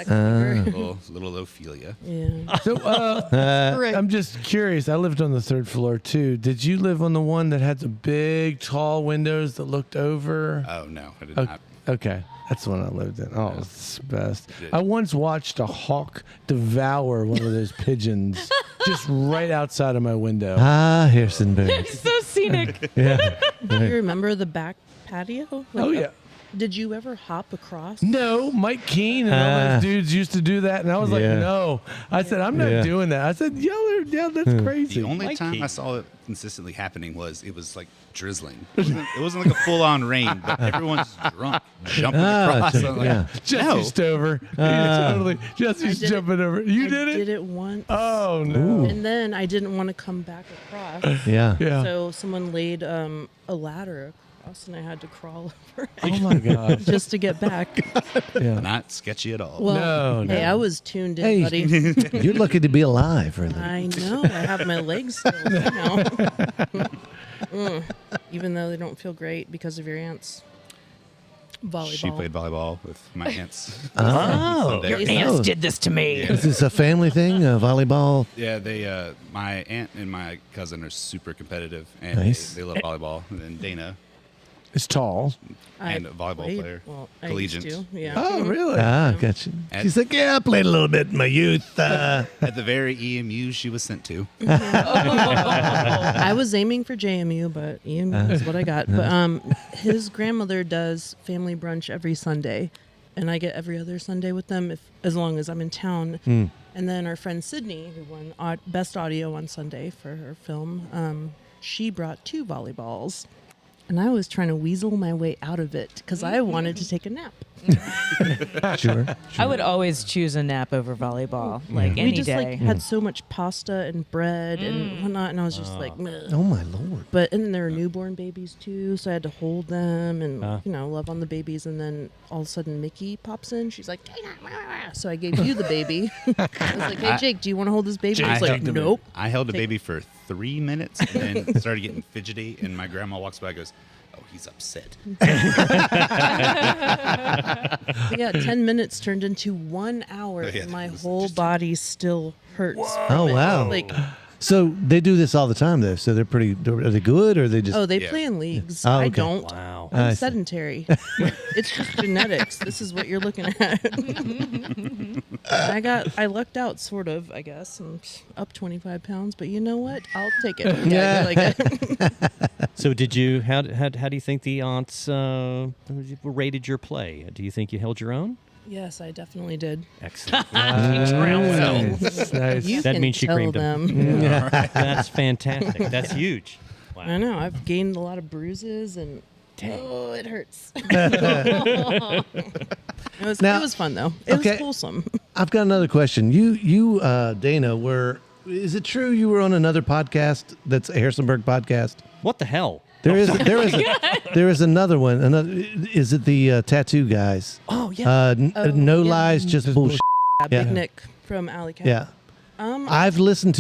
my Little Ophelia. Yeah. So I'm just curious. I lived on the third floor too. Did you live on the one that had the big, tall windows that looked over? Oh no, I did Okay. not. Okay. That's the one I lived in. Oh, it's the best. Yeah. I once watched a hawk devour one of those pigeons just right outside of my window. Harrisonburg. So scenic. Yeah. Do you remember the back patio? Like Oh, yeah. Did you ever hop across? No, Mike Keene and all those dudes used to do that, and I was like, Yeah. no. I said, I'm not Yeah. doing that. I said, yeah, that's crazy. The only Like time Keith. I saw it consistently happening was it was like drizzling. It wasn't like a full on rain, but everyone's drunk, jumping across. I'm like, yeah. Jesse no. Stover. Totally. Jesse's did it. jumping over. You I did it? did it once. Oh, no. And then I didn't want to come back across. Yeah. Yeah. So someone laid a ladder across, and I had to crawl over it Oh, my God. just to get back. Yeah. Not sketchy at all. Well, No, hey, no. I was tuned in, Hey, buddy. you're lucky to be alive, really. I know. I have my legs still, you know. Even though they don't feel great because of your aunt's volleyball. She played volleyball with my aunts. Oh. Sunday. Your aunts did this to me. Is this a family thing? Volleyball? Yeah, they. My aunt and my cousin are super competitive, and Nice. they love volleyball. And then Dana, It's tall. and a volleyball played- player, Well, I collegiate. used to, yeah. Oh, really? Gotcha. She's like, yeah, I played a little bit in my youth. At the very EMU she was sent to. I was aiming for JMU, but EMU is what I got. But his grandmother does family brunch every Sunday, and I get every other Sunday with them as long as I'm in town. And then our friend Sydney, who won Best Audio on Sunday for her film, she brought 2 volleyballs. And I was trying to weasel my way out of it because I wanted to take a nap. Sure. I would always choose a nap over volleyball, like any We just day. like had so much pasta and bread and whatnot, and I was just like, meh. Oh, my Lord. But and then there were newborn babies too, so I had to hold them and love on the babies. And then all of a sudden Mickey pops in. She's like, "Dana, rah, rah." So I gave you the baby. I was like, "Hey Jake, do you want to hold this baby?" Jake He's like, took the "Nope." I held the baby for 3 minutes and then started getting fidgety, and my grandma walks by and goes, "Oh, he's upset." But yeah, 10 minutes turned into 1 hour, Yeah, and my it was whole just- body still hurts. Oh, wow. Like, So they do this all the time, though. So they're pretty. Are they good, or are they just? Oh, they Yeah. play in leagues. Oh, I okay. don't. Wow. I I'm see. sedentary. It's just genetics. This is what you're looking at. I lucked out, sort of. I guess I'm up 25 pounds, but you know what? I'll take it. Yeah. Like So did you? How do you think the aunts rated your play? Do you think you held your own? yes, I definitely did. Excellent. Nice. You That can means she tell creamed them. That's fantastic. That's huge. Wow. I know. I've gained a lot of bruises and oh, it hurts. It Now- was fun though. It Okay. was wholesome. I've got another question. You, Dana, were. Is it true you were on another podcast that's a Harrisonburg podcast? What the hell? There is another one. Is it the tattoo guys? Oh yeah. No yeah. lies, just bullshit. Big Yeah. Nick from Alley Cat. Yeah. I've been listening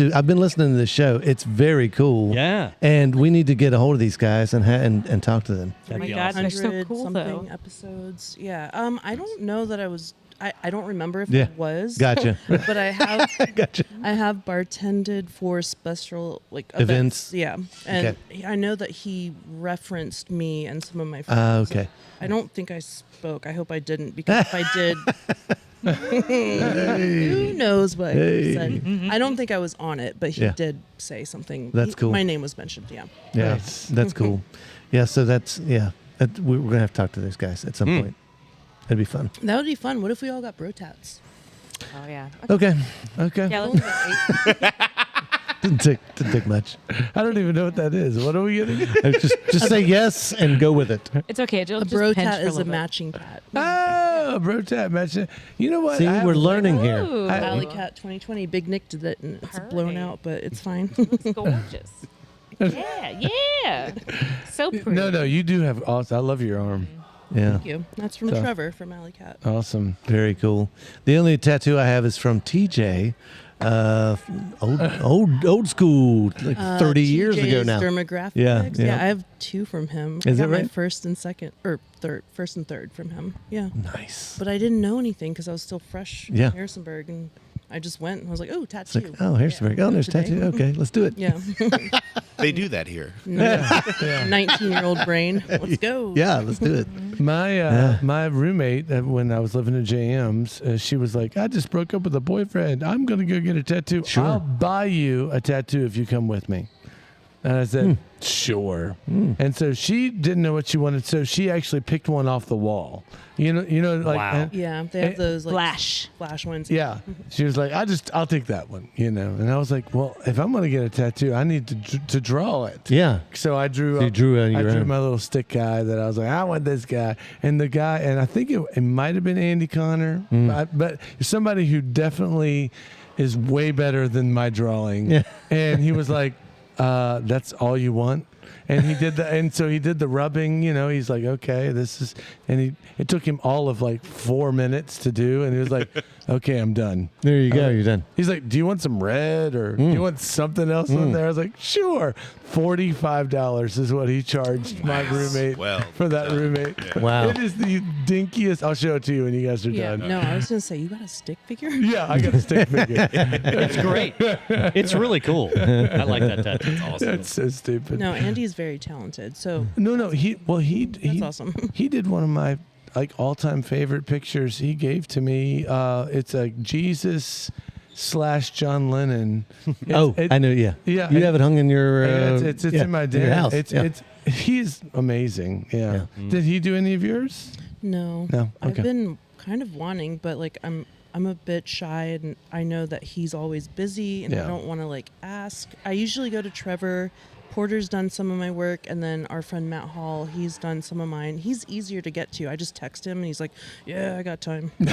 to this show. It's very cool. Yeah. And we need to get a hold of these guys and talk to them. That'd my be God, awesome. they're so 100 cool, something though. episodes. Yeah. I don't know that I was. I don't remember if Yeah. I was. Gotcha. But I have. Gotcha. I have bartended for special Events. Yeah, and I know that he referenced me and some of my friends. Okay. I don't think I spoke. I hope I didn't, because if I did, who knows what he said. I don't think I was on it, but he Yeah. did say something. That's cool. My name was mentioned. Yeah. Yeah. Nice. That's cool. Yeah. So we're gonna have to talk to those guys at some point. That'd be fun. That would be fun. What if we all got bro tats? Oh yeah. Okay. Yeah, let's Didn't take much. I don't even know what that is. What are we getting? Just say yes and go with it. It's okay. Jill, A just bro pinch tat for is a little bit. matching tat. Oh, bro tat match. You know what? See, I we're have- learning here. Ooh. Alley Cat 2020. Big Nick did it, and it's blown Perfect. out, but it's fine. Looks gorgeous. Yeah. So pretty. No, you do have awesome. I love your arm. Yeah. Thank you. That's from So- Trevor from Alley Cat. Awesome. Very cool. The only tattoo I have is from TJ. Old school, like 30 years ago TJ's now. Dermographics. Yeah, Yeah, yeah. I have 2 from him. Is I it got my right? first and third from him. Yeah. Nice. But I didn't know anything because I was still fresh Yeah. in Harrisonburg, and I just went and I was like, oh, It's tattoo. like, oh, Harrisonburg. Yeah. Oh, there's Today. tattoo. Okay, let's do it. Yeah. They do that here. 19-year-old brain. Let's go. Yeah, let's do it. My roommate when I was living at JM's, she was like, I just broke up with a boyfriend. I'm gonna go get a tattoo. Sure. I'll buy you a tattoo if you come with me. And I said, sure. And so she didn't know what she wanted, so she actually picked one off the wall. You know, like Wow. and- Yeah, they have those like Flash. ones. yeah. She was like, I'll take that one, And I was like, well, if I'm gonna get a tattoo, I need to draw it. Yeah. So I drew. So you up- drew on I your drew own. my little stick guy that I was like, I want this guy, and the guy, and I think it might have been Andy Connor, but somebody who definitely is way better than my drawing. Yeah. And he was like, "That's all you want." And he did so he did the rubbing, he's like, okay, it took him all of like 4 minutes to do. And he was like, okay, I'm done. There you go. You're done. He's like, do you want some red or do you want something else on there? I was like, sure. $45 is what he charged my roommate Well for that done. roommate. Yeah. Wow. It is the dinkiest. I'll show it to you when you guys are Yeah. done. No, I was gonna say, you got a stick figure? Yeah, I got a stick figure. It's great. It's really cool. I like that tattoo. It's awesome. That's so stupid. No, Andy's very talented. So No, he that's awesome. He did one of my all-time favorite pictures he gave to me. It's a Jesus / John Lennon. I know. Yeah. Yeah, You and- have it hung in your. it's in my den. your house. He's amazing. Yeah. Did he do any of yours? No. No? I've Okay. been kind of wanting, but like I'm a bit shy, and I know that he's always busy, and Yeah. I don't want to like ask. I usually go to Trevor. Porter's done some of my work, and then our friend Matt Hall, he's done some of mine. He's easier to get to. I just text him, and he's like, "Yeah, I got time." And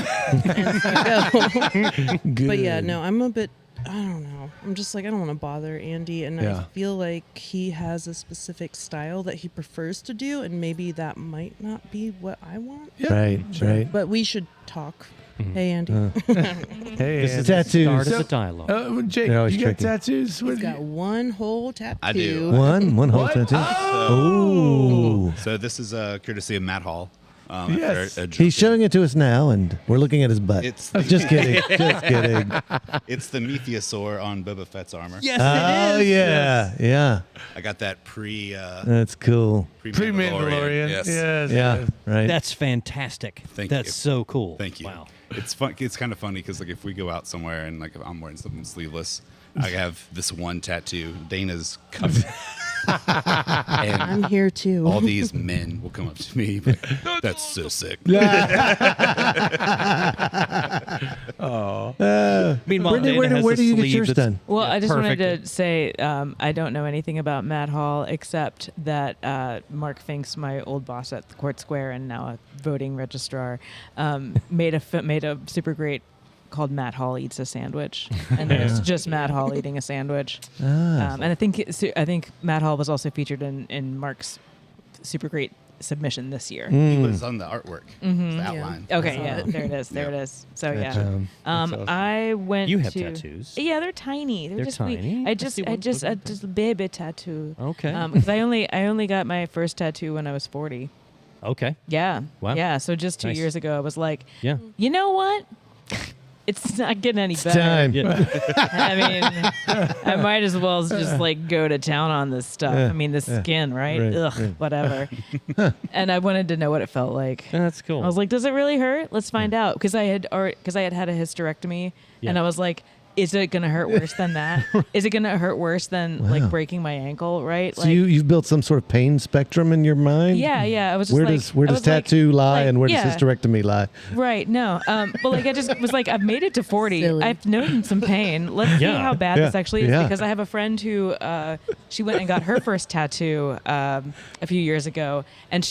so I go. Good. But yeah, no, I'm a bit. I don't know. I'm just like, I don't want to bother Andy, and Yeah. I feel like he has a specific style that he prefers to do, and maybe that might not be what I want. Yeah. Right. But we should talk. Hey, Andy. Hey, This is Andy. the start Tattoos. of the dialogue. Jake, They're always you got tricky. tattoos? He's got one whole tattoo. I do. One whole What? tattoo. Oh! Oh. So this is courtesy of Matt Hall. Yes. He's showing it to us now, and we're looking at his butt. It's Just kidding. Just kidding. it's the Mythiosaur on Boba Fett's armor. Yes, Oh, it is. yeah. Yeah. I got that That's cool. Pre-Mandalorian. Yes. Yeah. Right. That's fantastic. Thank That's you. so cool. Thank you. Wow. It's fun. It's kind of funny because like if we go out somewhere and like if I'm wearing something sleeveless, I have this one tattoo. Dana's covered. And I'm here too. all these men will come up to me, like, that's so sick. Oh. Meanwhile, Where do- Dana where do- has where a do you get sleeve yours that's- done? Well, I just perfect. wanted to say I don't know anything about Matt Hall except that Mark Finks, my old boss at the Court Square and now a voting registrar, made a super great called Matt Hall Eats a Sandwich, and it's just Matt Hall eating a sandwich. And I think Matt Hall was also featured in Mark's super great submission this year. He was on the artwork, the outline. Okay, yeah, there it is. There it is. So yeah, That's awesome. I went. You have to, tattoos. Yeah, they're tiny. They're just wee- tiny? I just a baby tattoo. Okay. Because I only got my first tattoo when I was 40. Okay. Yeah. Wow. Yeah. So just 2 Nice. years ago, I was like, Yeah. you know what? It's not getting any better. Time. Yeah. I mean, I might as well just like go to town on this stuff. Yeah, I mean, the skin, right? right, Ugh, right. whatever. And I wanted to know what it felt like. That's cool. I was like, does it really hurt? Let's find out. Because I had had a hysterectomy, and Yeah. I was like, is it gonna hurt worse than that? Is it gonna hurt worse than Wow. like breaking my ankle? Right? So you've built some sort of pain spectrum in your mind? Yeah. I was just Where like, does where I does was like- tattoo lie like, and where yeah. does hysterectomy lie? Right. No. But like I just was like, I've made it to 40. Silly. I've known some pain. Let's see Yeah. how bad Yeah. this actually is, Yeah. because I have a friend who she went and got her first tattoo a few years ago, and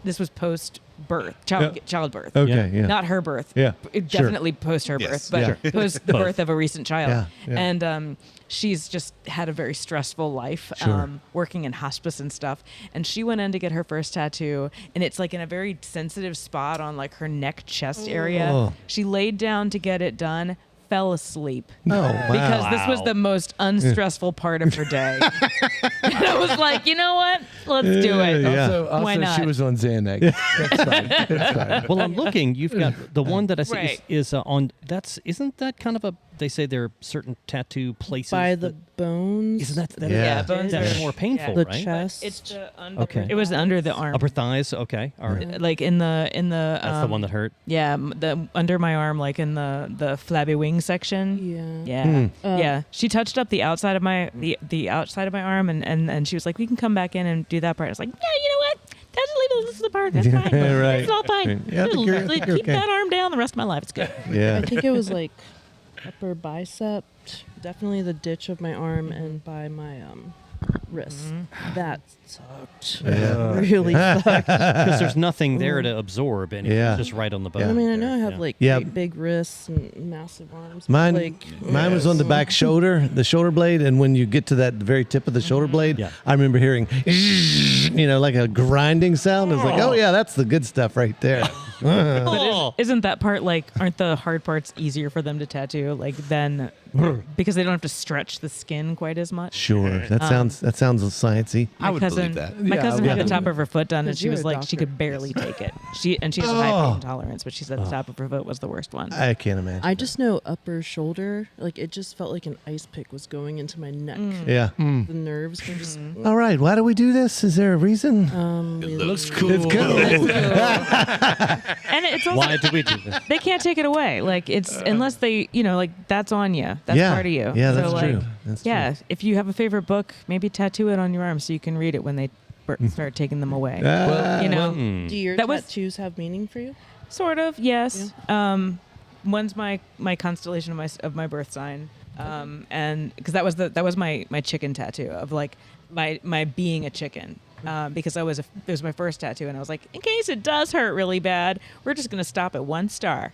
this was post birth, childbirth. Okay, yeah. Not her birth. Yeah, It sure. definitely post her Yes. birth, but Yeah. post the birth of a recent child. Yeah, yeah. And she's just had a very stressful life, Sure. working in hospice and stuff. And she went in to get her first tattoo, and it's like in a very sensitive spot on like her neck, chest area. Oh. She laid down to get it done, fell asleep. Oh, wow. Because this was Wow. the most unstressful part of her day. And I was like, you know what? Let's do it. Yeah. Also, Why not? she was on Xanax. That's fine. It's fine. Well, I'm looking. You've got the one that I see Right. is on. Isn't that kind of a? They say there are certain tattoo places By the that- bones. Isn't that? Yeah. Yeah, bones That's are more painful, the right? chest. It's the under. Okay. It was under the arm. Upper thighs. Okay. All right. Like in the That's the one that hurt. Yeah, the under my arm, like in the flabby wing section. Yeah. Hmm. Yeah, yeah. She touched up the outside of my the outside of my arm, and she was like, "We can come back in and do that part." I was like, "Yeah, you know what? That's leave this the part. That's fine. Yeah, right. It's all fine. Yeah, I think you're- I think you're Keep okay. that arm down the rest of my life. It's good." Yeah. I think it was like upper bicep, definitely the ditch of my arm, and by my wrist. That sucked. Yeah. Really sucked. Because there's nothing there to absorb, and Yeah. it's just right on the bone. I mean, I there. know I have Yeah. like Yeah. great big wrists and massive arms. but, Mine, like, mine was on the back shoulder, the shoulder blade, and when you get to that very tip of the shoulder blade, Yeah. I remember hearing, like a grinding sound. It's like, oh yeah, that's the good stuff right there. Oh. Isn't that part like? Aren't the hard parts easier for them to tattoo? Like then, because they don't have to stretch the skin quite as much. Sure, that sounds sciencey. I would cousin, believe that. My Yeah, cousin had yeah. the top of her foot done, and Because she you're was a like, she doctor. could barely take it. She has a high pain tolerance, but she said the top of her foot was the worst one. I can't imagine. I just know upper shoulder, like it just felt like an ice pick was going into my neck. Yeah. The nerves were just. All right. Why do we do this? Is there a reason? We looks love- cool. It's cool. And it's also Why do we do this? they can't take it away. Like it's unless they, like that's on you. That's Yeah. part of you. Yeah, So, that's like, true. That's yeah, if you have a favorite book, maybe tattoo it on your arm so you can read it when they start taking them away. Well, you know, Do your That was- tattoos have meaning for you? sort of. Yes. One's my constellation of my birth sign. And because that was my chicken tattoo of like my being a chicken. Because it was my first tattoo, and I was like, in case it does hurt really bad, we're just gonna stop at 1 star.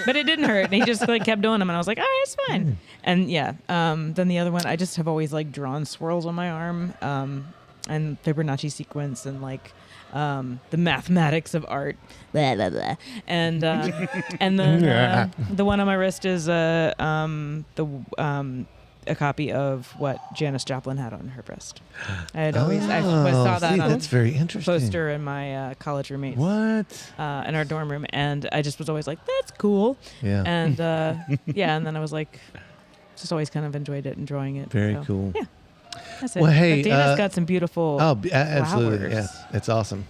But it didn't hurt, and he just like kept doing them, and I was like, all right, it's fine. And yeah, then the other one, I just have always like drawn swirls on my arm, and Fibonacci sequence, and like the mathematics of art, blah blah blah, and then the one on my wrist is a copy of what Janis Joplin had on her breast. I had always I saw that on that's very interesting. poster in my college roommates. What? In our dorm room, and I just was always like, "That's cool." Yeah. And and then I was like, just always kind of enjoyed it and drawing it. Very so, cool. Yeah, that's it. Well, hey, But Dana's got some beautiful. absolutely. flowers. Yeah, it's awesome.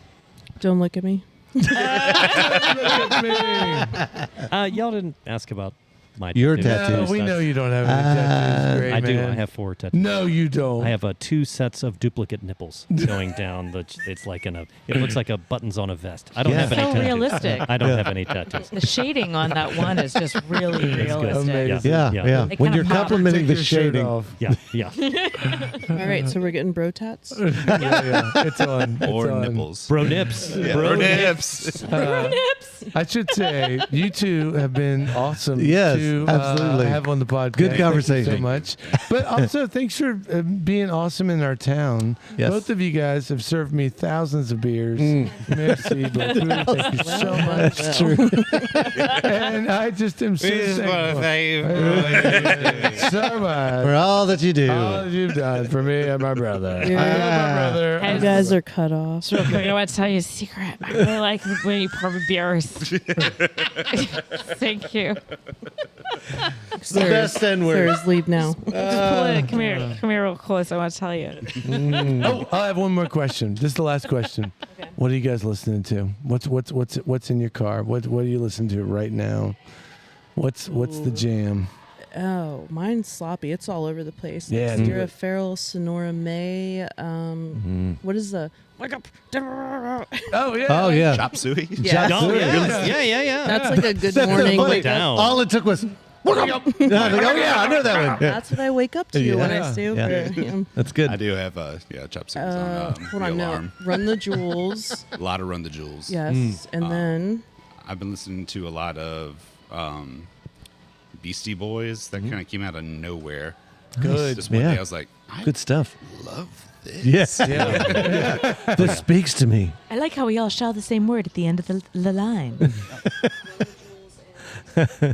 Don't look at me. Look at me. Y'all didn't ask about my Your tattoos. tattoos. No, we know you don't have any tattoos. Great, I do. man. I have 4 tattoos. No, you don't. I have 2 sets of duplicate nipples going down. It's like it looks like a buttons on a vest. I don't Yeah. have any So tattoos. realistic. I don't have any tattoos. The shading on that one is just really It's good. realistic. Amazing. Yeah, Yeah. yeah. They When kinda you're pop. complimenting Take the your shirt shading. off. Yeah. All right, so we're getting bro tats. Yeah. It's on. It's Or on. nipples. Bro nips. Yeah, Bro or nips. nips. I should say you two have been awesome. Yes, to absolutely. have on the podcast. Good Thank you conversation. so much. But also, thanks for being awesome in our town. Yes. Both of you guys have served me thousands of beers. Merci beaucoup. Thank you so much. That's true. And I just am so thankful. So much. For all that you do. All that you've done for me and my brother. Yeah. I love my brother. Hey, You guys are cut off. So real quick, I want to tell you a secret. I really like when you pour beers. Thank you. It's the best N word. Sirs, leave now. Just pull it. Come here real close. I want to tell you. Oh, I have one more question. This is the last question. Okay. What are you guys listening to? What's in your car? What are you listening to right now? What's the jam? Oh, mine's sloppy. It's all over the place. Yeah, It's do Dira it. Farrell, Sonora May. What is the wake up? Oh yeah. Oh, yeah. Chop suey. Yeah. Oh, Yeah. yeah. That's like a good That's morning funny. wake up. Down. All it took was, wake up. I was like, oh, yeah, I know that one. Yeah. That's what I wake up to when Yeah. I stay over. Yeah. That's good. I do have chop sueys on Hold the on, no. alarm. Run the Jewels. A lot of Run the Jewels. Yes, and then I've been listening to a lot of Beastie Boys that kind of came out of nowhere. Good. Just one Yeah. day I was like, I Good stuff. love this. Yes. Yeah. This speaks to me. I like how we all shout the same word at the end of the line.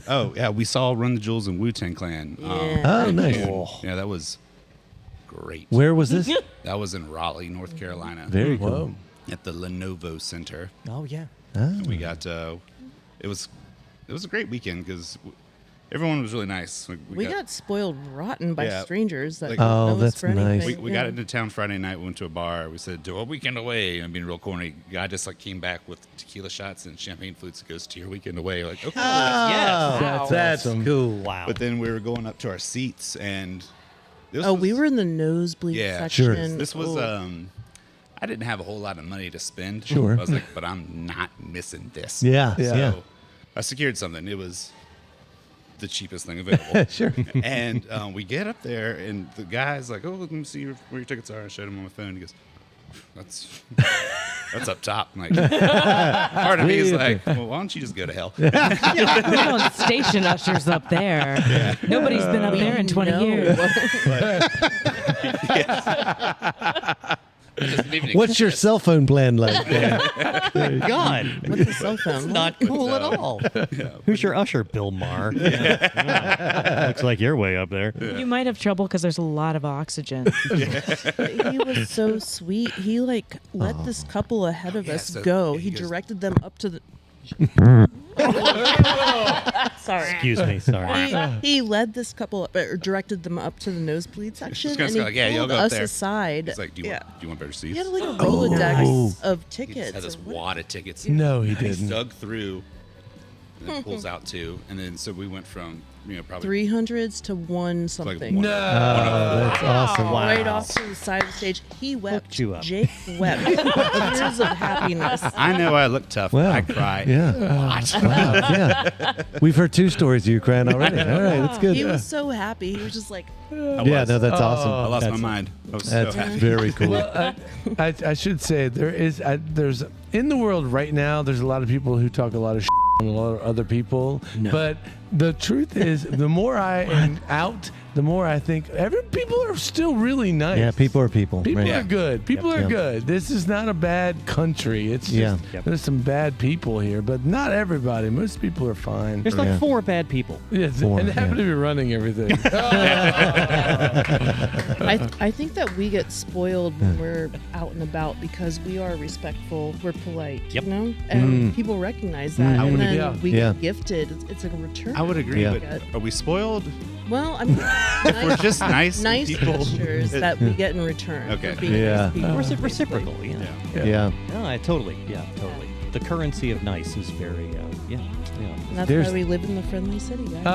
Oh yeah, we saw Run the Jewels and Wu-Tang Clan. Oh, nice. and, yeah, that was great. Where was this? That was in Raleigh, North Carolina, Very cool. Whoa. at the Lenovo Center. Oh, yeah. We got it was a great weekend because everyone was really nice. we got spoiled rotten by Yeah. strangers that Like- didn't Oh, know us that's for anything. nice. We got into town Friday night. We went to a bar. We said, "Do a weekend away." And being real corny, guy just like came back with tequila shots and champagne flutes. Goes to your weekend away. Like, okay. Yes. That's awesome. cool. Wow. But then we were going up to our seats, and this Oh, was, we were in the nosebleed Yeah. Sure. section. This was Oh. I didn't have a whole lot of money to spend. Sure. I was like, but I'm not missing this. Yeah. Yeah. So Yeah. I secured something. It was the cheapest thing available. Sure. And we get up there, and the guy's like, "Oh, let me see where your tickets are." I showed him on my phone. He goes, "That's up top." I'm like, part of me is like, "Well, why don't you just go to hell?" We don't station ushers up there. Nobody's been up there in 20 No. years. What's your cell phone plan like? God. What's a cell phone? Not cool at all. Who's your usher, Bill Maher? Looks like you're way up there. You might have trouble because there's a lot of oxygen. But he was so sweet. He like let this couple ahead of us so go. he He goes- directed them up to the. Sorry. Excuse me. Sorry. He led this couple up, or directed them up to the nosebleed section, Just gonna and say, he like, yeah, y'all pulled go up us there. aside. He's like, "Do you yeah. want better seats?" He had like a Rolodex of He just tickets. had this wad of tickets. No, he And he didn't. dug through, and then pulls out two, and then so we went from probably 300s to one something. one- No. That's awesome. Wow. Right off to the side of the stage. He wept. Hooked you up. Jake wept. Tears of happiness. I know I look tough. Wow. I cry. Yeah. Wow. Yeah. We've heard 2 stories of you crying already. All right. That's good. He was so happy. He was just like, Yeah. No, that's I awesome. lost my That's- mind. I was That's so happy. very cool. Well, I should say there's in the world right now. There's a lot of people who talk a lot of shit a lot of other people. But the truth is, the more I am out, the more I think people are still really nice. Yeah, people are people. People right. are good. People are good. This is not a bad country. It's just there's some bad people here, but not everybody. Most people are fine. There's like 4 bad people. Yes, and they happen to be running everything. I think that we get spoiled when we're out and about because we are respectful, we're polite, Yep. you know, and people recognize that, and then we get gifted. It's like a return. I would agree, but are we spoiled? Well, I mean, We're just nice people. gestures that we get in return. Okay. For being nice people. Reciprocal, Yeah. No, totally. The currency of nice is very, And that's why we live in the friendly city, guys.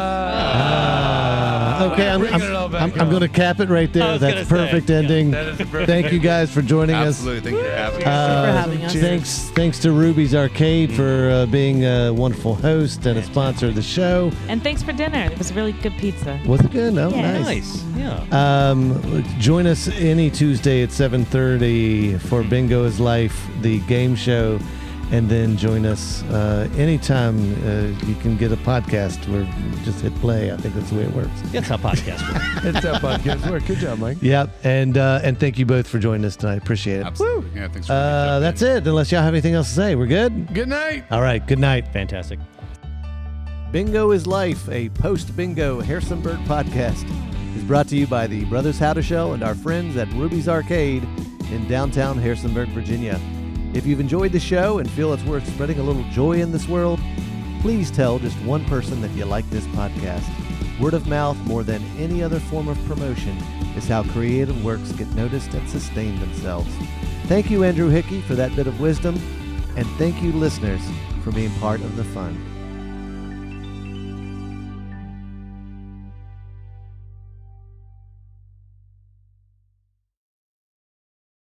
Okay, I'm going to cap it right there. That's a perfect ending. That is a perfect Thank you guys for joining Absolutely. Thank you for having us. Thank you for having us. Thanks to Ruby's Arcade for being a wonderful host and a sponsor of the show. And thanks for dinner. It was really good pizza. Was it good? No, Yeah. nice. Yeah. Join us any Tuesday at 7:30 for Bingo is Life, the game show. And then join us anytime you can get a podcast where just hit play. I think that's the way it works. That's how podcasts work. That's how podcasts work. Good job, Mike. Yep. And thank you both for joining us tonight. Appreciate it. Absolutely. Yeah, thanks for That's it. Unless y'all have anything else to say. We're good? Good night. All right. Good night. Fantastic. Bingo is Life, a post-bingo Harrisonburg podcast, is brought to you by the Brothers How to Show and our friends at Ruby's Arcade in downtown Harrisonburg, Virginia. If you've enjoyed the show and feel it's worth spreading a little joy in this world, please tell just one person that you like this podcast. Word of mouth, more than any other form of promotion, is how creative works get noticed and sustain themselves. Thank you, Andrew Hickey, for that bit of wisdom, and thank you, listeners, for being part of the fun.